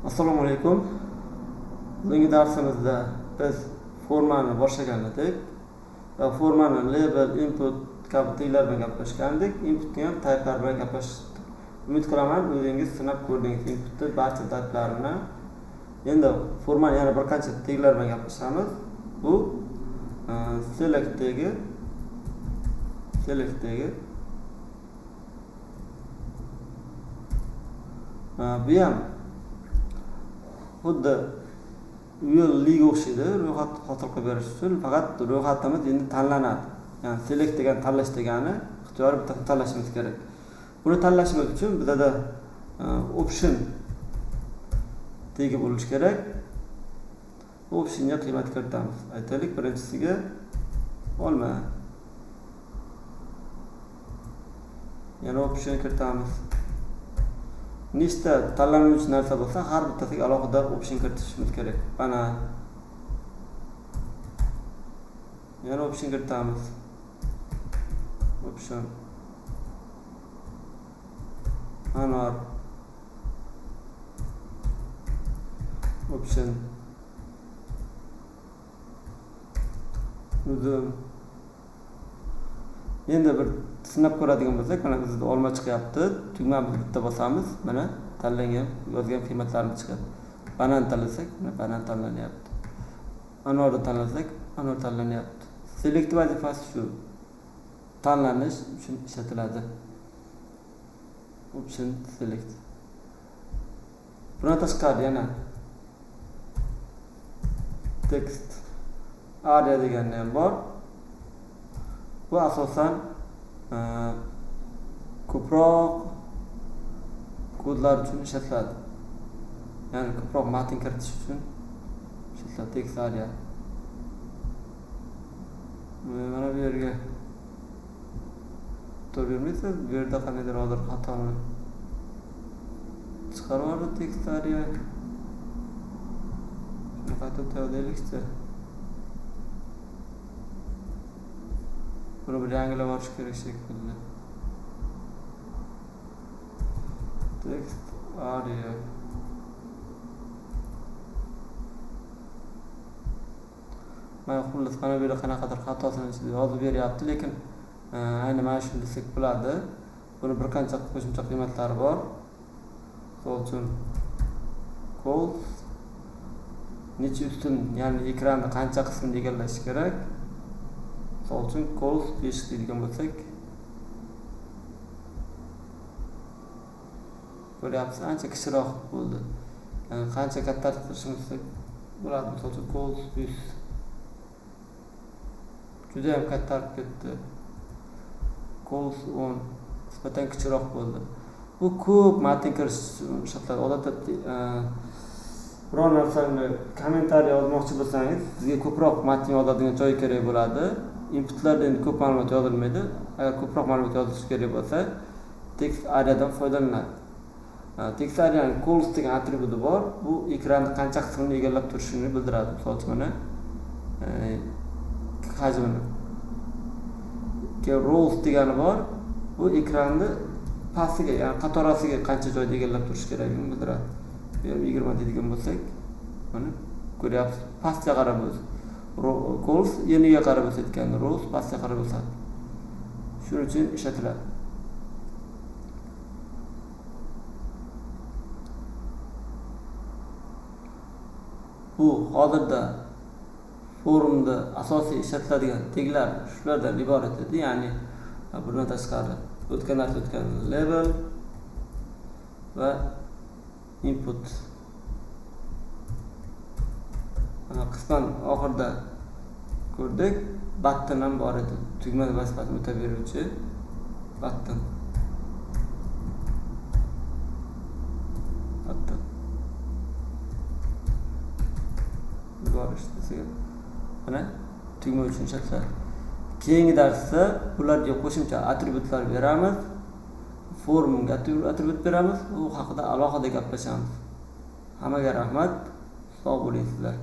Assalomu alaykum. Bugungi darsimizda biz formani boshlagan edik va formani label, input kabi taglar bilan gaplashgandik. Inputni ham typelar bilan gaplashdik. Umid qilaman o'zingiz sinab ko'rdingiz inputni barcha typelarini. Endi formani yana bir qancha taglar bilan gaplashamiz. Bu select tagi bu ham xuddi will liga o'xshaydi. Ro'yxat hosil qilib berish uchun faqat ro'yxatimiz endi tanlanadi. Ya'ni select degan tanlash degani ixtiyoriy bittasini tanlashimiz kerak. Buni tanlashimiz uchun bizda option tagi bo'lishi kerak. Bu optionga qiymat kiritamiz. Aytaylik, birinchisiga olma. Yana option kiritamiz. Nechta tanlanuvchi narsa bo'lsa, har bittasiga alohida option kiritishimiz kerak. Mana yana option kiritamiz. Option Anor option uzun. Endi bir sinab ko'radigan bo'lsak, mana bizda olma chiqyapti. Tugmamizni bitta bosamiz, mana tanlangan, yozgan qiymatlarimiz chiqadi. Banan tanlasak, mana banan tanlanyapti. Anorni tanlasak, anor tanlanyapti. Select vazifasi shu. Tanlanish uchun ishlatiladi. Option select. Bundan tashqari yana text area deganlar ham bor. Bu asosan ko'proq kodlar uchun ishlatiladi. Ya'ni ko'proq matn kiritish uchun ishlatiladi text area. Mana bu yerga to'g'rimaysiz, bu yerda qandaydir hozir xatoni chiqarib yubordi text area. Shuni qayta o'taylikchi. Buni bir yangilab olish kerak shekilli. Text area. Mana xullas qana bu yerda qanaqadir xatosini yozib beryapti, lekin ayni mana shuni desak bo'ladi. Buni bir qancha qo'shimcha qiymatlari bor. Misol uchun calls necha ustun, ya'ni ekranning qancha qismini egallash kerak. Misol uchun calls 5 deydigan bo'lsak, ko'ryapsiz, ancha kichikroq bo'ldi. Yani qancha kattartirishimiz bo'ladi. Misol uchun calls 100 juda ham kattarib ketdi. Calls 10 nisbatan kichikroq bo'ldi. Bu ko'p matn kirish ishlatiladi. Odatda biror narsani kommentariy yozmoqchi bo'lsangiz, sizga ko'proq matn yozadigan joy kerak bo'ladi. Inputlarda endi ko'p ma'lumot yozilmaydi. Agar ko'proq ma'lumot yozish kerak bo'lsa, text areadan foydalaniladi. Text areaning calls degan atributi bor. Bu ekranning qancha qismini egallab turishini bildiradi. Misol uchun mana hajmini. Rows degani bor. Bu ekranni pastiga, ya'ni qatorasiga qancha joyda egallab turish kerakligini bildiradi. Bu ham 20 deydigan bo'lsak, mana ko'ryapsiz, pastga qarab o'zi. Calls yeniga qarab o'sayotganda, rows pastga qarab o'sadi. Shuning uchun ishlatiladi. Bu hozirda forumda asosiy ishlatiladigan taglar shulardan iborat edi. Ya'ni bundan tashqari o'tgan label va input. Qisman oxirida ko'rdik, button ham bor edi. Tugma vazifasini o'tab beruvchi button. Mana tugma uchun ishlatiladi. Keyingi darsda ularga qo'shimcha atributlar beramiz. Formga atribut beramiz. U haqida alohida gaplashamiz. Hammaga rahmat. Sog' bo'ling sizlar.